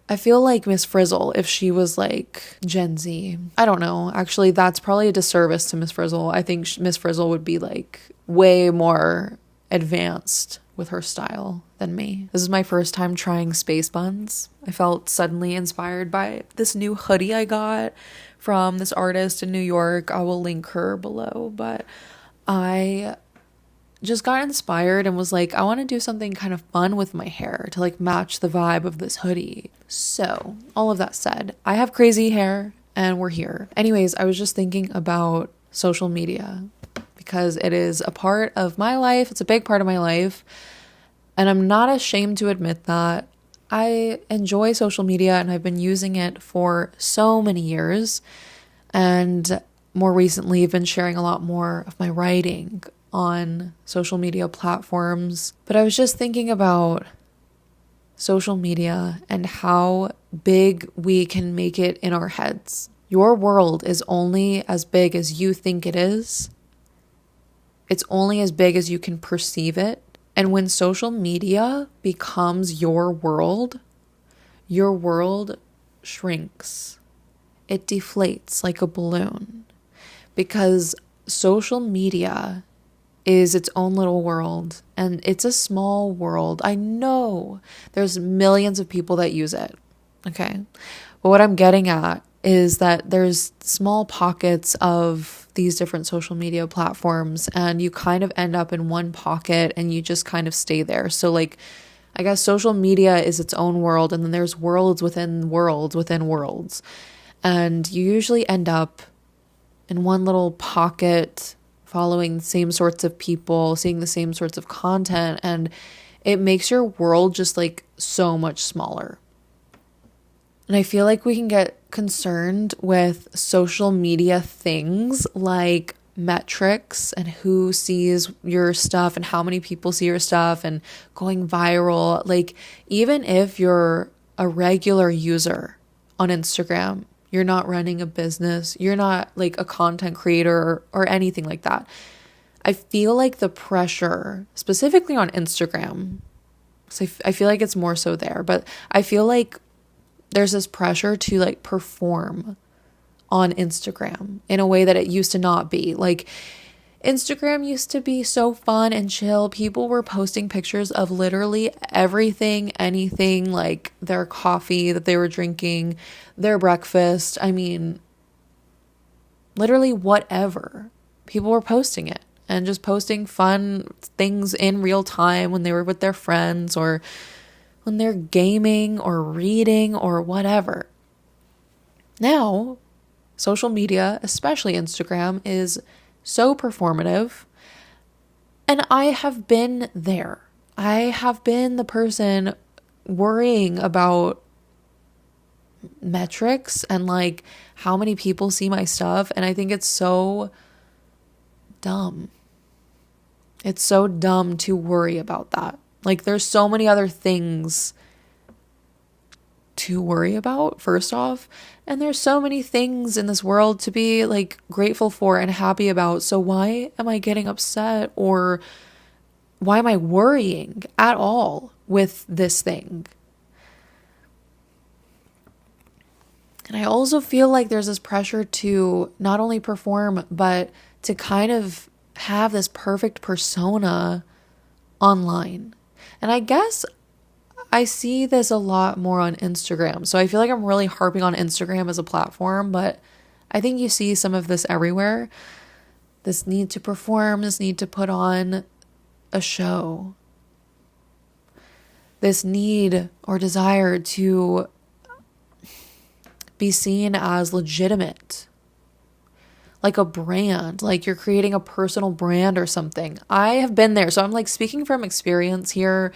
I feel like Miss Frizzle, if she was like Gen Z, I don't know. Actually, that's probably a disservice to Miss Frizzle. I think Miss Frizzle would be like way more advanced with her style than me. This is my first time trying space buns. I felt suddenly inspired by this new hoodie I got from this artist in New York. I will link her below, but I just got inspired and was like, I want to do something kind of fun with my hair to like match the vibe of this hoodie. So, all of that said, I have crazy hair and we're here. Anyways, I was just thinking about social media because it is a part of my life. It's a big part of my life. And I'm not ashamed to admit that. I enjoy social media and I've been using it for so many years. And more recently, I've been sharing a lot more of my writing on social media platforms. But I was just thinking about social media and how big we can make it in our heads. Your world is only as big as you think it is. It's only as big as you can perceive it. And when social media becomes your world shrinks. It deflates like a balloon because social media is its own little world and it's a small world. I know there's millions of people that use it, okay? But what I'm getting at is that there's small pockets of these different social media platforms and you kind of end up in one pocket and you just kind of stay there. So like, I guess social media is its own world and then there's worlds within worlds within worlds. And you usually end up in one little pocket following the same sorts of people, seeing the same sorts of content, and it makes your world just like so much smaller. And I feel like we can get concerned with social media things like metrics and who sees your stuff and how many people see your stuff and going viral. Like, even if you're a regular user on Instagram, you're not running a business, you're not like a content creator or anything like that. I feel like the pressure, specifically on Instagram, so I feel like it's more so there, but I feel like there's this pressure to like perform on Instagram in a way that it used to not be. Like, Instagram used to be so fun and chill. People were posting pictures of literally everything, anything, like their coffee that they were drinking, their breakfast. I mean, literally whatever. People were posting it and just posting fun things in real time when they were with their friends or when they're gaming or reading or whatever. Now, social media, especially Instagram, is so performative. And I have been there. I have been the person worrying about metrics and like how many people see my stuff. And I think it's so dumb. It's so dumb to worry about that. Like, there's so many other things to worry about, first off. And there's so many things in this world to be like grateful for and happy about. So why am I getting upset or why am I worrying at all with this thing? And I also feel like there's this pressure to not only perform, but to kind of have this perfect persona online. And I guess I see this a lot more on Instagram. So I feel like I'm really harping on Instagram as a platform, but I think you see some of this everywhere. This need to perform, this need to put on a show, this need or desire to be seen as legitimate, like a brand, like you're creating a personal brand or something. I have been there. So I'm like speaking from experience here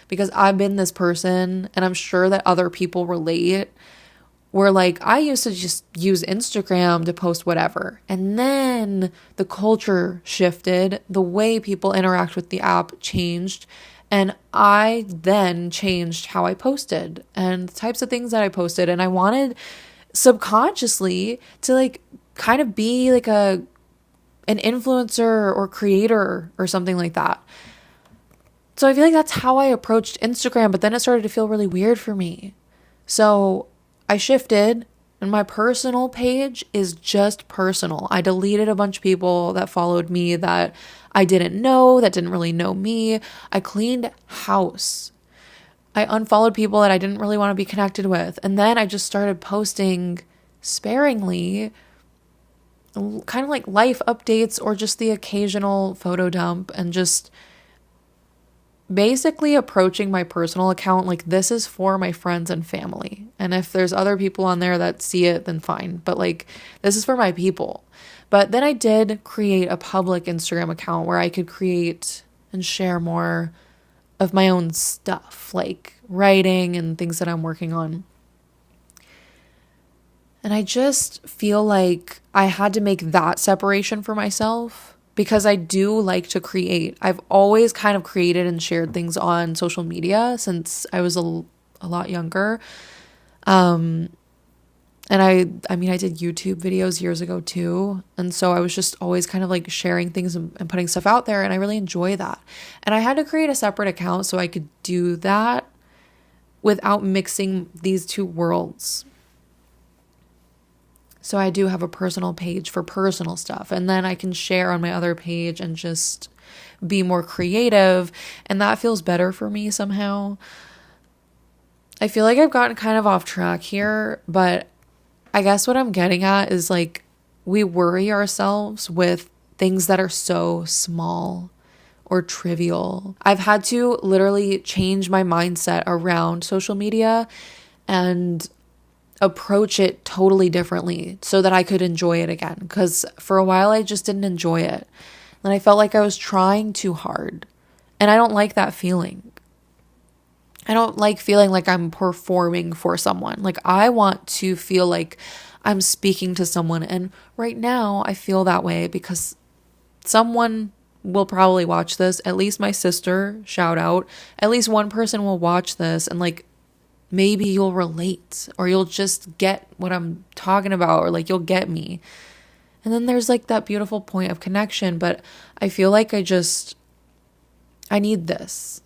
because I've been this person and I'm sure that other people relate where like I used to just use Instagram to post whatever. And then the culture shifted, the way people interact with the app changed. And I then changed how I posted and the types of things that I posted. And I wanted subconsciously to like kind of be like an influencer or creator or something like that. So I feel like that's how I approached Instagram, but then it started to feel really weird for me. So I shifted, and my personal page is just personal. I deleted a bunch of people that followed me that I didn't know, that didn't really know me. I cleaned house. I unfollowed people that I didn't really want to be connected with. And then I just started posting sparingly, kind of like life updates or just the occasional photo dump, and just basically approaching my personal account like this is for my friends and family. And if there's other people on there that see it, then fine. But like, this is for my people. But then I did create a public Instagram account where I could create and share more of my own stuff, like writing and things that I'm working on. And I just feel like I had to make that separation for myself because I do like to create. I've always kind of created and shared things on social media since I was a lot younger. And I mean, I did YouTube videos years ago too. And so I was just always kind of like sharing things and putting stuff out there. And I really enjoy that. And I had to create a separate account so I could do that without mixing these two worlds. So I do have a personal page for personal stuff. And then I can share on my other page and just be more creative. And that feels better for me somehow. I feel like I've gotten kind of off track here, but I guess what I'm getting at is like we worry ourselves with things that are so small or trivial. I've had to literally change my mindset around social media and approach it totally differently so that I could enjoy it again. Because for a while I just didn't enjoy it. And I felt like I was trying too hard. And I don't like that feeling. I don't like feeling like I'm performing for someone. Like I want to feel like I'm speaking to someone. And right now I feel that way because someone will probably watch this. At least my sister, shout out. At least one person will watch this and like maybe you'll relate or you'll just get what I'm talking about or like you'll get me. And then there's like that beautiful point of connection. But I feel like I need this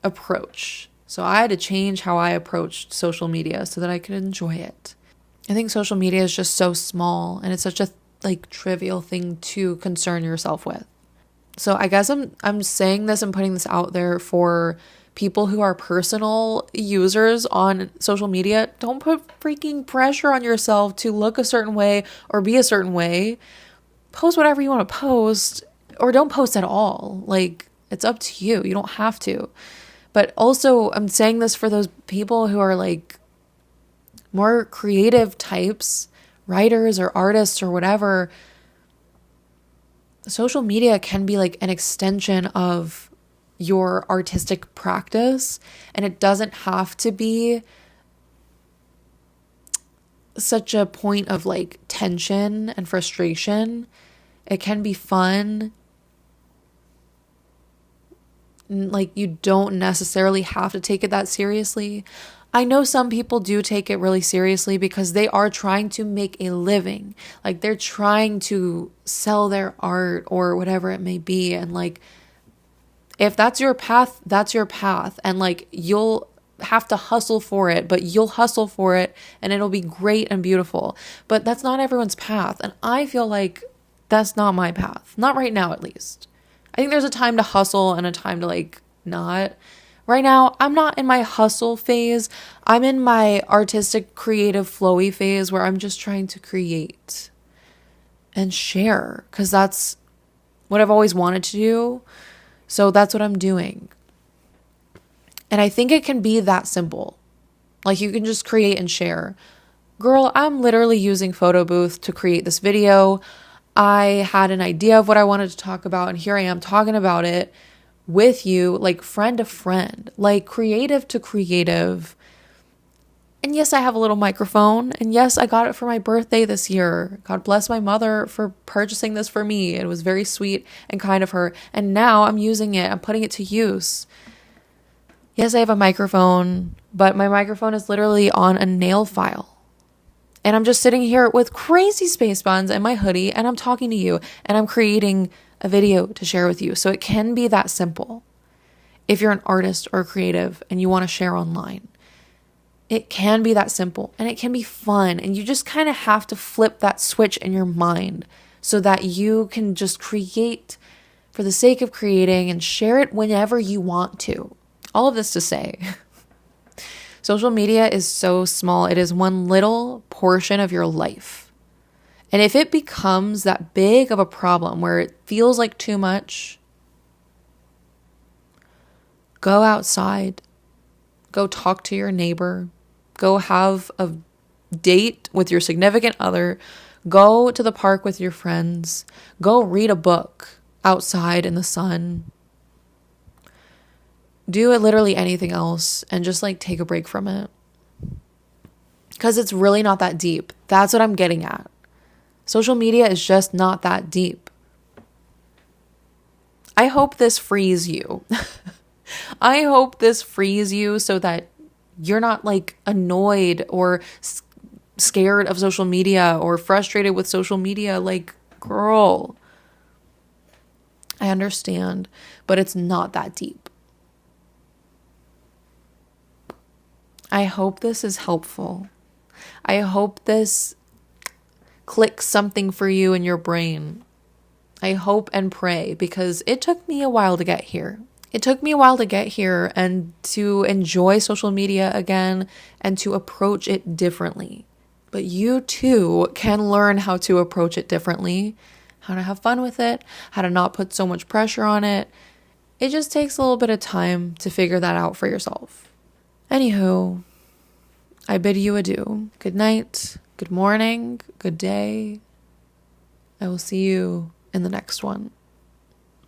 approach. So I had to change how I approached social media so that I could enjoy it. I think social media is just so small and it's such a like trivial thing to concern yourself with. So I guess I'm saying this and putting this out there for people who are personal users on social media. Don't put freaking pressure on yourself to look a certain way or be a certain way. Post whatever you want to post or don't post at all. Like it's up to you. You don't have to. But also, I'm saying this for those people who are like more creative types, writers or artists or whatever. Social media can be like an extension of your artistic practice, and it doesn't have to be such a point of like tension and frustration. It can be fun. Like you don't necessarily have to take it that seriously. I know some people do take it really seriously because they are trying to make a living. Like they're trying to sell their art or whatever it may be. And like, if that's your path, that's your path. And like, you'll have to hustle for it, but you'll hustle for it and it'll be great and beautiful. But that's not everyone's path. And I feel like that's not my path. Not right now, at least. I think there's a time to hustle and a time to like not. Right now, I'm not in my hustle phase. I'm in my artistic, creative, flowy phase where I'm just trying to create and share because that's what I've always wanted to do. So that's what I'm doing. And I think it can be that simple. Like you can just create and share. Girl, I'm literally using Photo Booth to create this video. I had an idea of what I wanted to talk about, and here I am talking about it with you, like friend to friend, like creative to creative. And yes, I have a little microphone, and yes, I got it for my birthday this year. God bless my mother for purchasing this for me. It was very sweet and kind of her, and now I'm using it. I'm putting it to use. Yes, I have a microphone, but my microphone is literally on a nail file. And I'm just sitting here with crazy space buns and my hoodie, and I'm talking to you, and I'm creating a video to share with you. So it can be that simple if you're an artist or creative and you want to share online. It can be that simple and it can be fun. And you just kind of have to flip that switch in your mind so that you can just create for the sake of creating and share it whenever you want to. All of this to say, social media is so small. It is one little portion of your life. And if it becomes that big of a problem where it feels like too much, go outside, go talk to your neighbor, go have a date with your significant other, go to the park with your friends, go read a book outside in the sun. Do literally anything else and just like take a break from it. Because it's really not that deep. That's what I'm getting at. Social media is just not that deep. I hope this frees you. I hope this frees you so that you're not like annoyed or scared of social media or frustrated with social media. Like, girl, I understand, but it's not that deep. I hope this is helpful. I hope this clicks something for you in your brain. I hope and pray, because it took me a while to get here. It took me a while to get here and to enjoy social media again and to approach it differently. But you too can learn how to approach it differently, how to have fun with it, how to not put so much pressure on it. It just takes a little bit of time to figure that out for yourself. Anywho, I bid you adieu. Good night, good morning, good day. I will see you in the next one.